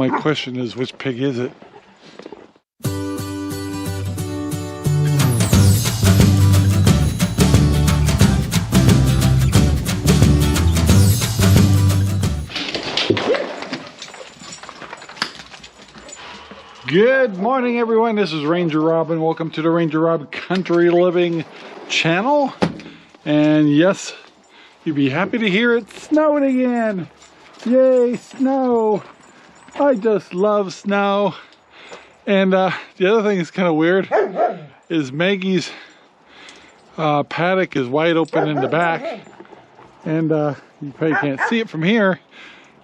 My question is, which pig is it? Good morning, everyone. This is RangerRob and welcome to the RangerRob Country Living channel. And yes, you'd be happy to hear it snowed again. Yay, snow. I just love snow. And the other thing that's kind of weird is Maggie's paddock is wide open in the back. And you probably can't see it from here,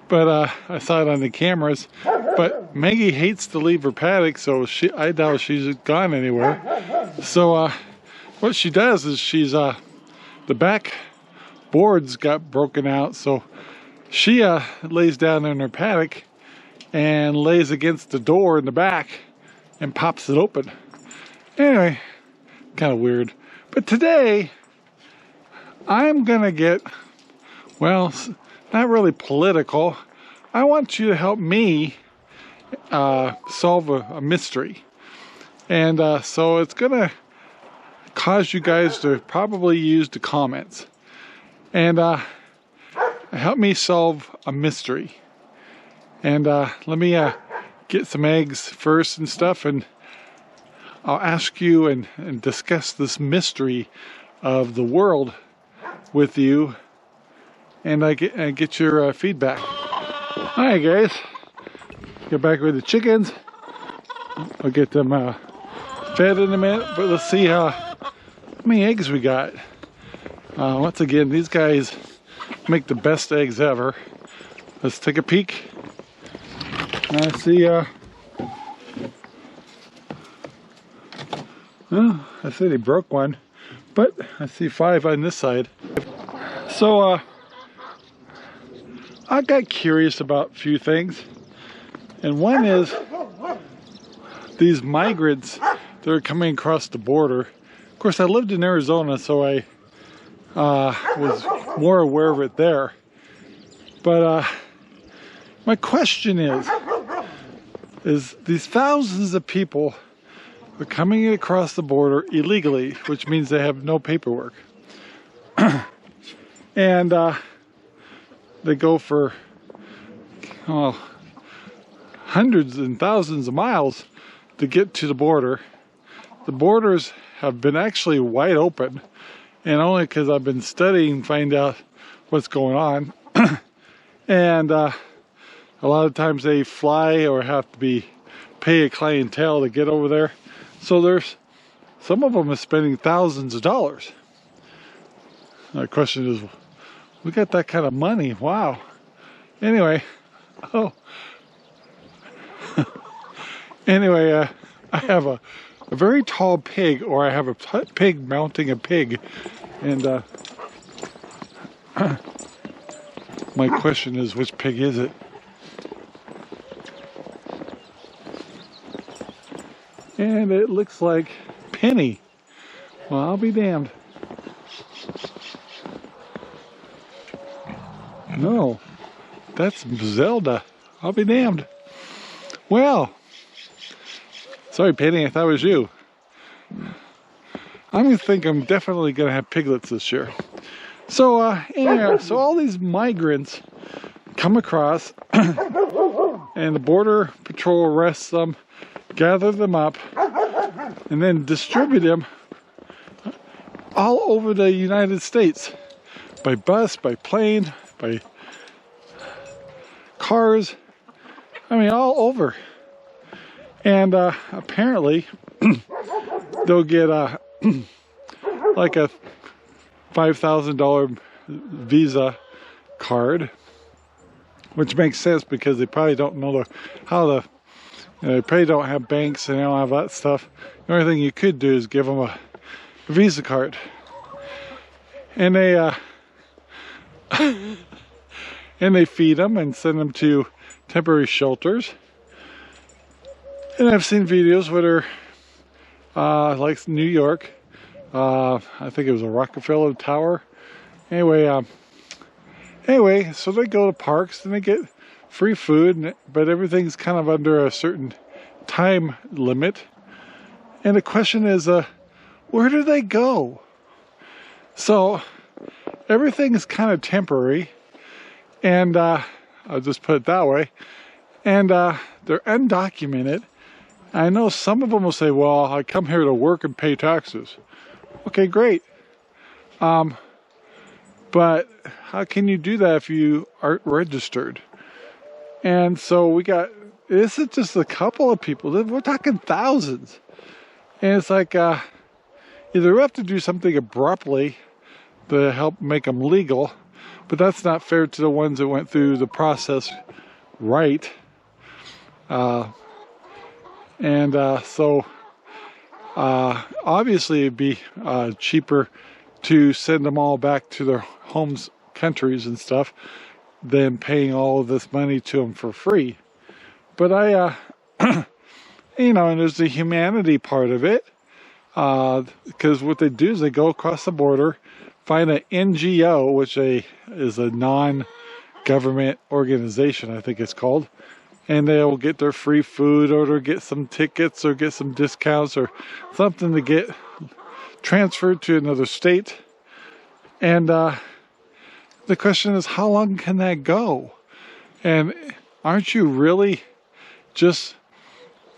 but I saw it on the cameras. But Maggie hates to leave her paddock, so I doubt she's gone anywhere. So what she does is the back boards got broken out, so she lays down in her paddock and lays against the door in the back and pops it open. Anyway, kind of weird. But today, I'm gonna get, well, not really political. I want you to help me solve a mystery. And so it's gonna cause you guys to probably use the comments. And help me solve a mystery. And let me get some eggs first and stuff, and I'll ask you and discuss this mystery of the world with you, and I get your feedback. Hi guys, get back with the chickens. I'll get them fed in a minute, but let's see how many eggs we got. Once again, these guys make the best eggs ever. Let's take a peek. I see well, I see they broke one, but I see 5 on this side. So I got curious about a few things, and one is these migrants that are coming across the border. Of course, I lived in Arizona, so I was more aware of it there. But my question is these thousands of people are coming across the border illegally, which means they have no paperwork. And they go for hundreds and thousands of miles to get to the border. The borders have been actually wide open, and only because I've been studying find out what's going on. And a lot of times they fly or have to pay a clientele to get over there. So there's some of them are spending thousands of dollars. The question is, we got that kind of money? Wow. Anyway, anyway, I have a very tall pig, or I have a pig mounting a pig, and my question is, which pig is it? And it looks like Penny. Well, I'll be damned. No, that's Zelda. I'll be damned. Well, sorry, Penny, I thought it was you. I'm definitely gonna have piglets this year. So anyway, so all these migrants come across, and the border patrol arrests them, gather them up, and then distribute them all over the United States, by bus, by plane, by cars. I mean, all over. And apparently they'll get like a $5,000 Visa card, which makes sense because they probably don't know they probably don't have banks and they don't have that stuff. The only thing you could do is give them a Visa card, and they feed them and send them to temporary shelters. And I've seen videos where they're like New York. I think it was a Rockefeller Tower. Anyway, so they go to parks and they get free food, but everything's kind of under a certain time limit. And the question is, where do they go? So everything is kind of temporary, and I'll just put it that way. And they're undocumented. I know some of them will say, well, I come here to work and pay taxes. Okay, great. But how can you do that if you aren't registered? And so this is just a couple of people. We're talking thousands. And it's like, either we have to do something abruptly to help make them legal, but that's not fair to the ones that went through the process right. So obviously it'd be cheaper to send them all back to their homes, countries and stuff, than paying all of this money to them for free. But you know, and there's the humanity part of it, because what they do is they go across the border, find an NGO, which is a non-government organization, I think it's called, and they'll get their free food, or they'll get some tickets, or get some discounts, or something to get transferred to another state. And the question is, how long can that go? And aren't you really just,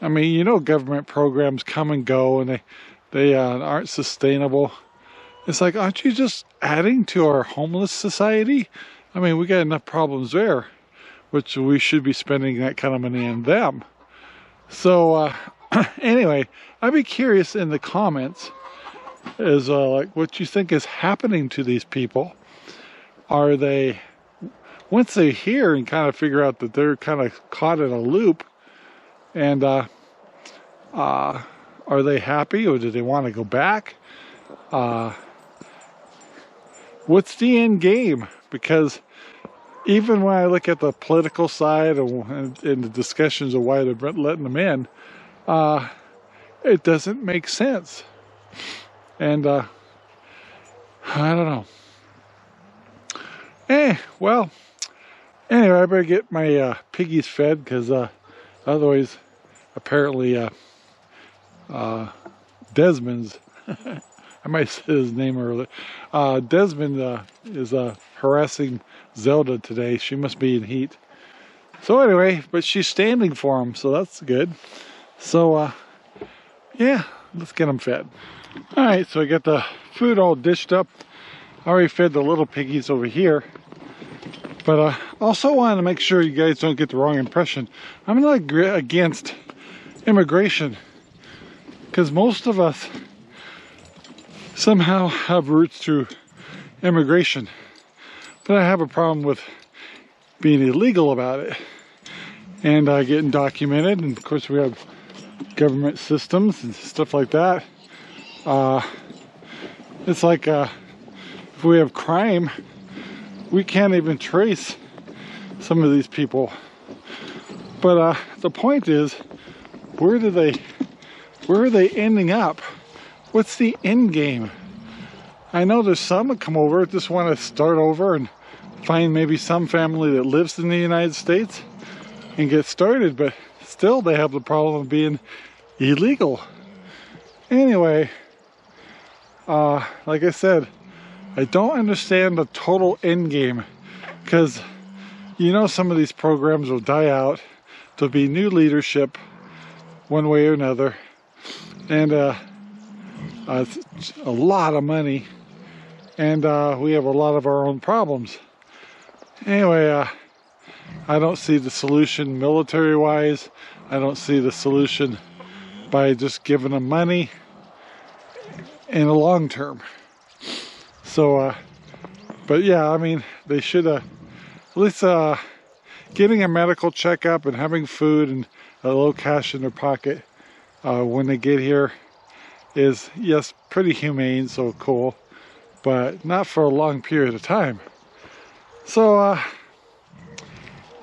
I mean, you know, government programs come and go, and they aren't sustainable. It's like, aren't you just adding to our homeless society? I mean, we got enough problems there, which we should be spending that kind of money on them. So anyway, I'd be curious in the comments is like what you think is happening to these people. Are they, once they hear and kind of figure out that they're kind of caught in a loop, and are they happy, or do they want to go back? What's the end game? Because even when I look at the political side and the discussions of why they're letting them in, it doesn't make sense. And I don't know. Well, anyway, I better get my piggies fed, because otherwise, apparently, Desmond's, I might say his name earlier, Desmond is harassing Zelda today. She must be in heat. So anyway, but she's standing for him, so that's good. So, yeah, let's get them fed. Alright, so I got the food all dished up. I already fed the little piggies over here. But I also wanted to make sure you guys don't get the wrong impression. I'm not against immigration, because most of us somehow have roots through immigration. But I have a problem with being illegal about it and getting documented. And of course, we have government systems and stuff like that. It's like if we have crime, we can't even trace some of these people. But the point is, where are they ending up? What's the end game? I know there's some that come over, just want to start over and find maybe some family that lives in the United States and get started, but still they have the problem of being illegal. Anyway, like I said, I don't understand the total end game, because you know some of these programs will die out. There'll be new leadership one way or another, and it's a lot of money, and we have a lot of our own problems. Anyway, I don't see the solution military wise. I don't see the solution by just giving them money in the long term. So but yeah, I mean, they should at least getting a medical checkup and having food and a little cash in their pocket when they get here is, yes, pretty humane, so cool, but not for a long period of time. So I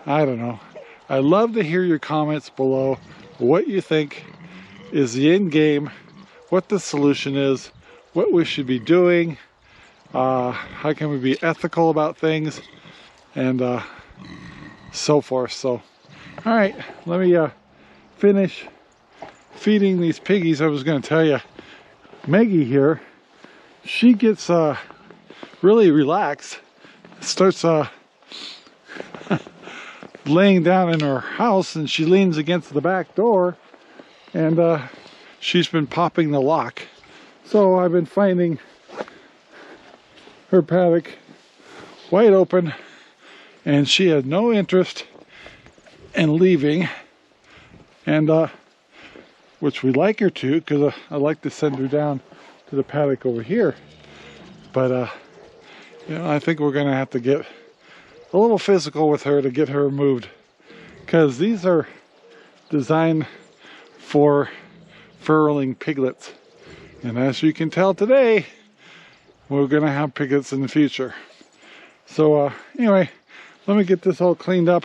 don't know. I'd love to hear your comments below, what you think is the end game, what the solution is, what we should be doing, how can we be ethical about things, and so forth. So, all right, let me finish feeding these piggies. I was going to tell you, Maggie here, she gets really relaxed, starts laying down in her house, and she leans against the back door, and she's been popping the lock. So I've been finding her paddock wide open, and she had no interest in leaving, and which we like her to, because I like to send her down to the paddock over here. But you know, I think we're gonna have to get a little physical with her to get her removed, because these are designed for furrowing piglets, and as you can tell today, we're gonna have piglets in the future. So anyway, let me get this all cleaned up,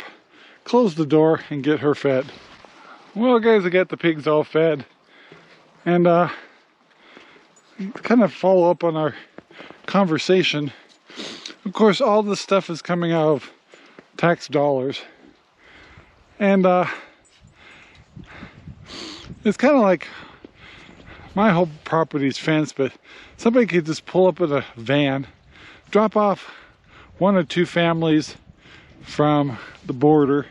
close the door, and get her fed. Well guys, I got the pigs all fed, and kind of follow up on our conversation. Of course, all this stuff is coming out of tax dollars, and it's kind of like my whole property's fenced, but somebody could just pull up in a van, drop off 1 or 2 families from the border,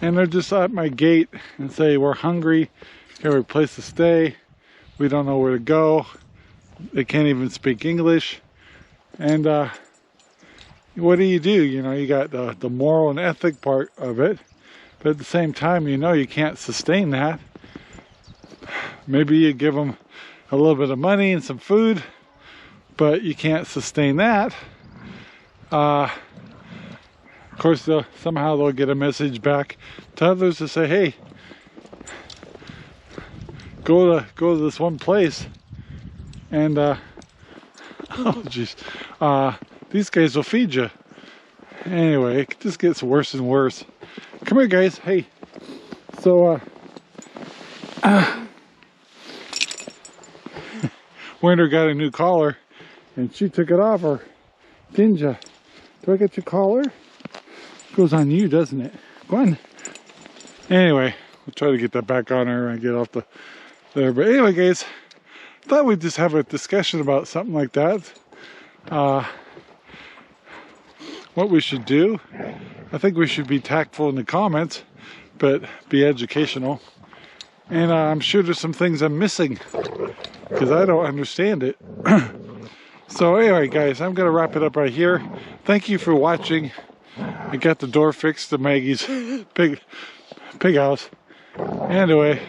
and they're just at my gate and say, we're hungry, we have a place to stay, we don't know where to go, they can't even speak English, and what do? You know, you got the moral and ethic part of it, but at the same time, you know, you can't sustain that. Maybe you give them a little bit of money and some food, but you can't sustain that. Of course, somehow they'll get a message back to others to say, hey, go to this one place, and oh jeez, these guys will feed you. Anyway, it just gets worse and worse. Come here guys, hey. So Winter got a new collar, and she took it off her. Ginja, do I get your collar? Goes on you, doesn't it? Go on. Anyway, we'll try to get that back on her and get off there. But anyway guys, thought we'd just have a discussion about something like that. What we should do. I think we should be tactful in the comments, but be educational. And I'm sure there's some things I'm missing, because I don't understand it. So anyway guys, I'm going to wrap it up right here. Thank you for watching. I got the door fixed to Maggie's pig house. Anyway,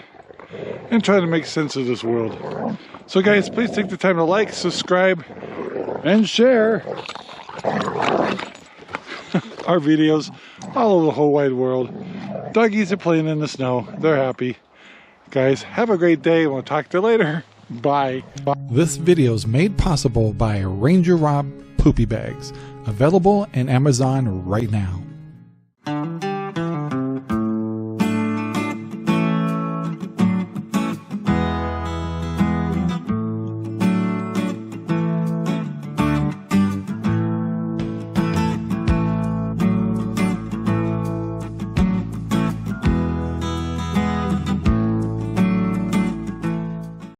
and try to make sense of this world. So guys, please take the time to like, subscribe, and share our videos all over the whole wide world. Doggies are playing in the snow. They're happy. Guys, have a great day, and we'll talk to you later. Bye. This video is made possible by RangerRob Poopy Bags, available in Amazon right now.